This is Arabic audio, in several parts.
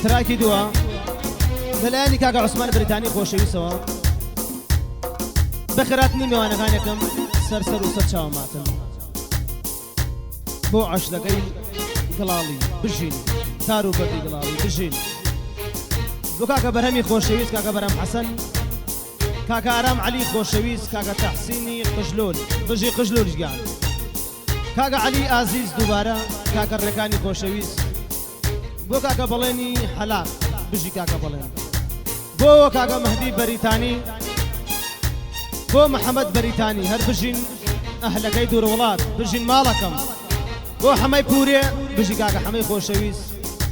تراکی دووە لەلایەنی کاکە عوسمان بریتانی خۆشەویستەوە بەخێراتنی میوانەکانێکم سەرسەر و سەر چاوەماتم بۆ عەشلەکەی گڵاڵی بژین تار و بەردی گڵاڵی بژین بۆ کاکە بەرهەمی خۆشەویست کاکە بەرهەم حەسەن کاکە ئارام عەلی خۆشەویست کاکە تەحسینی قژلۆل بژی قژلۆلیش گیان کاکە عەلی ئازیز دووبارە کاکە ڕێکانی خۆشەویست بۆ کاکە بەڵێنی حەلاق بژی کاکە بەڵێن بۆ کاکە مەهدی بەریتانی بۆ محەممەد بەریتانی هەر بژین ئەهلەکەی دوور وڵات بژین ماڵەکەم بۆ حەمەی پورێ بژی کاکە حەمەی خۆشەویست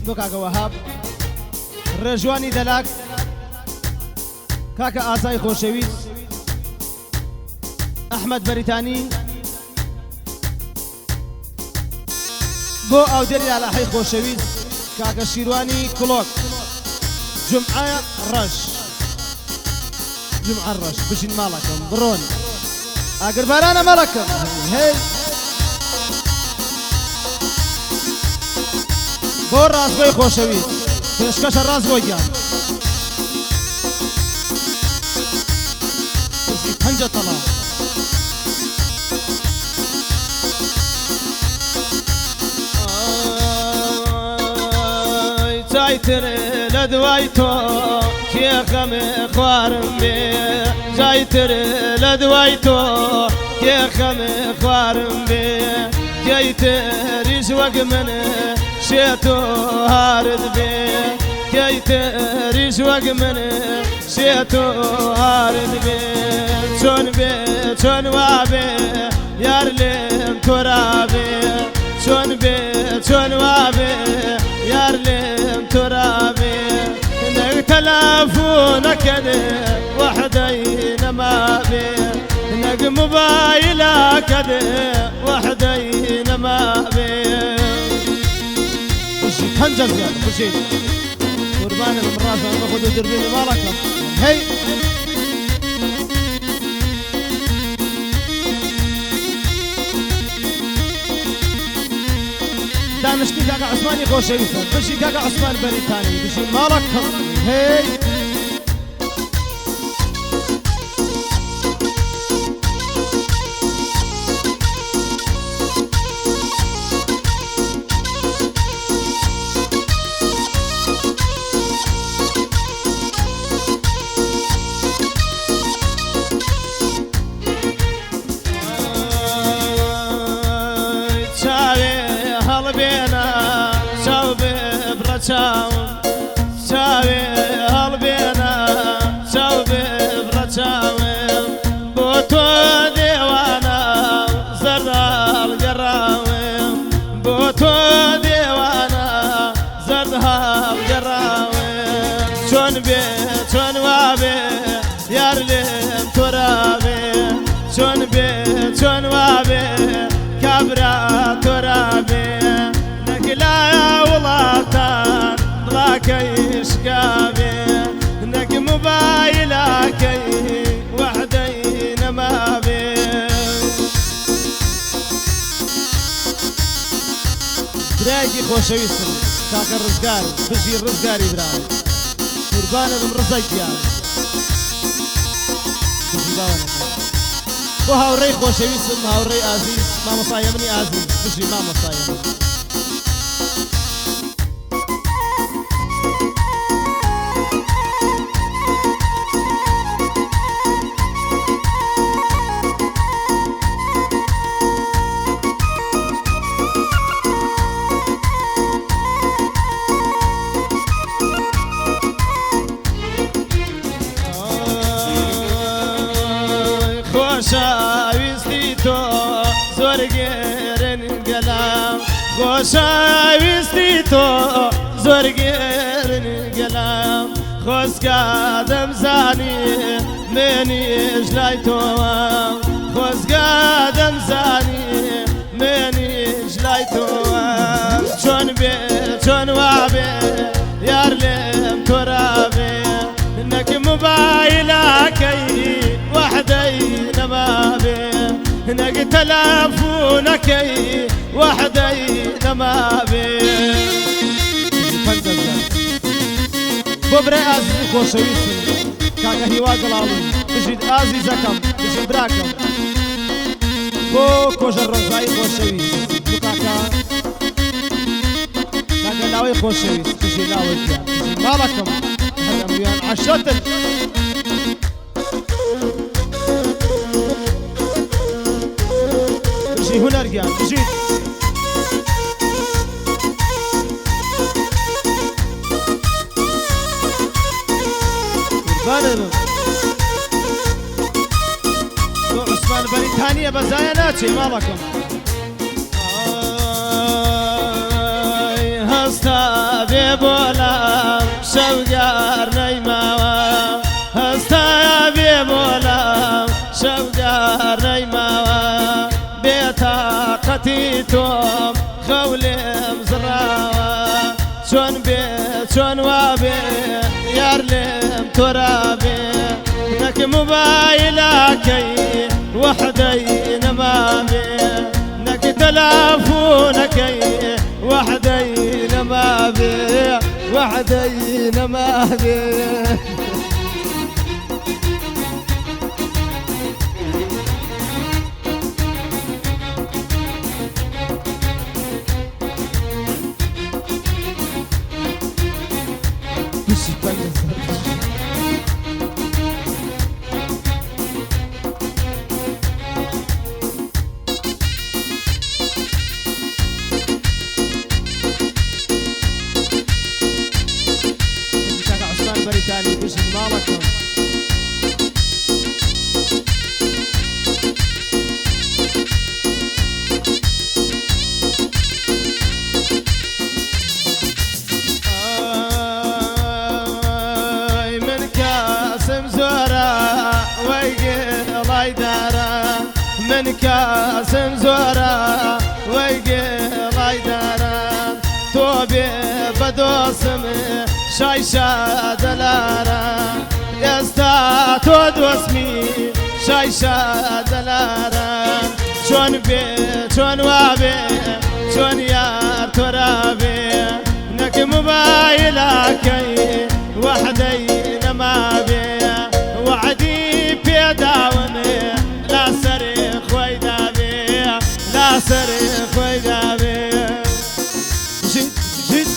بۆ کاکە وەهاب ڕێژوانی دەلاک کاکە ئازای خۆشەویست ئەحمەد بەریتانی بۆ ئاودێری ئالاحەی خۆشەویست کاکە شیروانی کڵۆک جمعە ڕەش جمعە ڕەش بژین ماڵەکەم بڕۆن ئاگربارانە ماڵەکەم هەی بۆ ڕازگۆی خۆشەویست پێشکەشە ڕازگۆی گیان پەنجە تەڵا جایتر لە دوای تۆ کێخەمێ خوارم بێ جایتر لە دوای تۆ کێخەمێ خوارم بێ کەیتریش وەک من شێت و هارد بێ کەیتریش وەک من شێت و هارد بێ چۆن بێ چۆن وابێ یار لێم تۆرا بێ چۆن بێ چۆن وابێ یار لێم تۆرا بێ نەک تەلەفۆنەکەدێ وەحدەی نەما بێ نەک موبایلەکەدێ وەحدەی نەما بێ بژی پەنجە زیاد بژیت قوربانە بم ڕازە ئەمە خۆ دەربێنی ماڵەکەم هەی دانشتی کاکە عوسمانی خۆشەویستە بژی کاکە عوسمان بەریتانی بژی ماڵەکەم هەی چاوێ هەڵبێنە چاو بێ بڕە چاوێم بۆ تۆ دێوانە زەرد هەڵگەڕاوێم بۆ تۆ دێوانە زەرد هەڵگەڕاوێم چۆن بێ چۆن وابێ یار لێم تۆرا بێ چۆن بێ چۆن وابێ کابرا تۆرا بێ نەگلایە وڵاتان كيشكابي نك موبايلكي وحدين ما بي دراجي خوشويسن كاك الرزقار بجي الرزقاري براي قربان المرزق يعني بجي باوانا وهاوري خوشويسن هاوري عزيز ما مصايمني عزيز بجي ما مصايمني خۆشەویستی تۆ زۆر گێرن گەلام خۆشەویستی تۆ زۆر گێرن گەلام خۆزگا دەمزانی منیش لای تۆوە خۆزگا دەمزانی منیش لای تۆوە چۆن بێ چۆن وابێ یار لێم تۆرا بێ نەک موبایلەکەی وحدەی نەما بێ نەک تەلەفۆنەکەی وحدەی نەما بێ بۆ برای ئازیزی خۆشەویستم کاکە هیوا گەڵاوی بژیت ئازیزەکەم بژین براکەم بۆ کۆژە ڕۆژایی خۆشەویست بۆ کاکە ناوەی خۆشەویست بژی ناوەی گیان بژی ماڵەکەم هەرەمویان عەشرەتن بژی هونەرگیان بژیت قوربانم بۆ عوسمان بەریتانیە بەزایە ناچێ ماڵەکەم هەستا بێ بۆلام شەوگار نەیماوە هەستایە بێ بۆلام شەوگار نەیماوە بێتاقەتی تۆم خەولێم زڕاوە چۆن بێ چۆن وابێ یار لێم تۆرابێ نەک موبایلەکەی وەحدەی نەمابێ نەک تەلەفۆنەکەی وحدي نما بيه وحدي نما بيه بريتاني بشر مالكم من كاسم زورا ويقلي دارا من كاسم زورا ويقلي دارا توبي بدوسمي شايشة دلارا يستا تود واسمي شايشة دلارا شون بي شون وابي شون يار ترابي نك موبايلكي وحدي نما بي وعدي بيداوني لا صريخ ويدابي لا صريخ ويدابي جيت جيت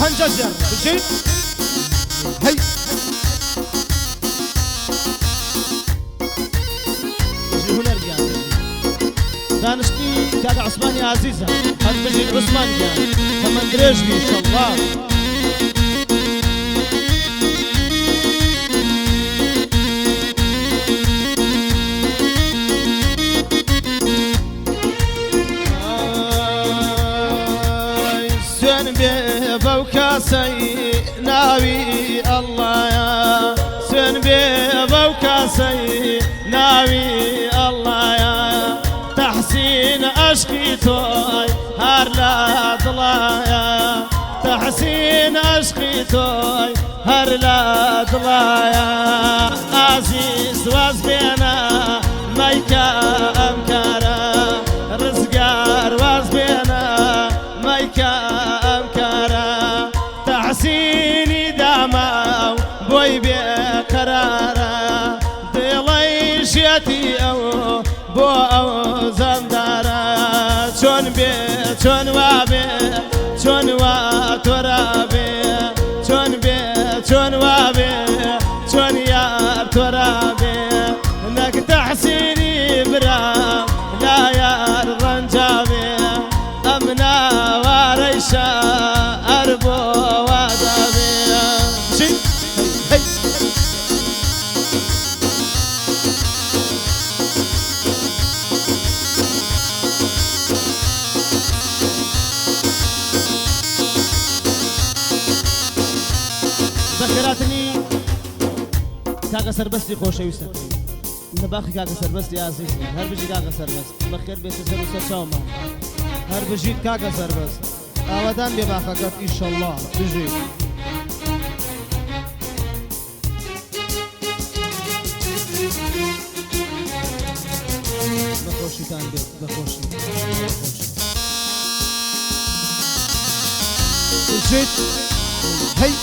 هنجزر بجيت هي بجي هنا رجع دانشتي كاكا عثماني عزيزة هاد بجي عثماني كمان دريج بي ان شاء الله بوكاسي ناوي الله يا سن بوكاسي ناوي الله يا تحسين أشقي توي هار لا ضلايا تحسين أشقي توي هار لا ضلايا عزيز وزبينا ميكا أمكارا رزقار وزبينا ميكا تحسيني داماو بوي بقرارا دليشيتي او بو او زندارا شون بي شون وابي شون واترابي شون بي شون وابي شون يا ترابي انك تحسيني برا لا يا الرنجابي امنا وريشا اربو وادابي شي هي ذكرتني كاكا سربستي خوشويستا نباخي كاكا سربستي يا عزيزي هر بجي كاكا سربست بخير بيت سروسا شاوما هر بجيت كاكا سربست آودان بباخكت إن شاء الله بجي خۆشتان بێت بەخۆشی بژێت هەی